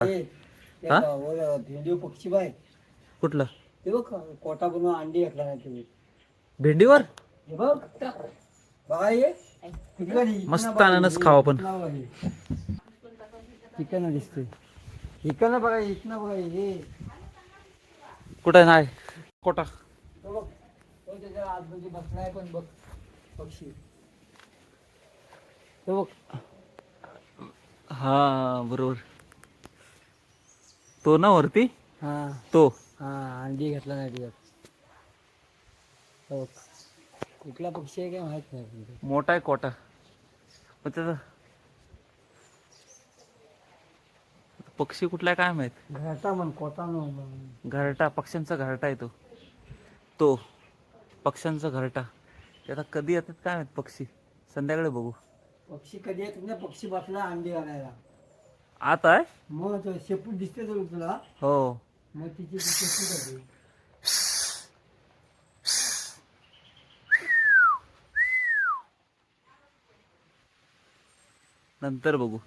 हा? भेंडी पक्षी बाय कुठलं ते बघ कोटा बनवून अंडी घातला नाही तुम्ही भेंडीवर हे बघ बघा हे मस्त अननस खाऊ आपण. चिकन दिसते इकडनं बघा इथनं बघा हे कुठं नाही कोटा. तो बघ तो त्याच्या आतमध्ये बसलाय पण बघ पक्षी तो बघ हा बरोबर तो ना वरती हा तो हा अंडी घातला नाही त्याच्यात हो कुठला पक्षी आहे काय माहित नाही मोठा आहे कोटा. पण त्याचा पक्षी कुठला आहे काय माहित. घरटा म्हण कोटा म्हण घरटा पक्ष्यांचा घरटा आहे तो. तो पक्ष्यांचा घरटा. ते आता कधी येतात काय माहित पक्षी. संध्याकाळी बघू. पक्षी कधी येत ना पक्षी बसला अंडी घालायला. आता आहे मग तो शेपूट दिसते तर तुला हो. मग तिची शेपूट आहे. नंतर बघू.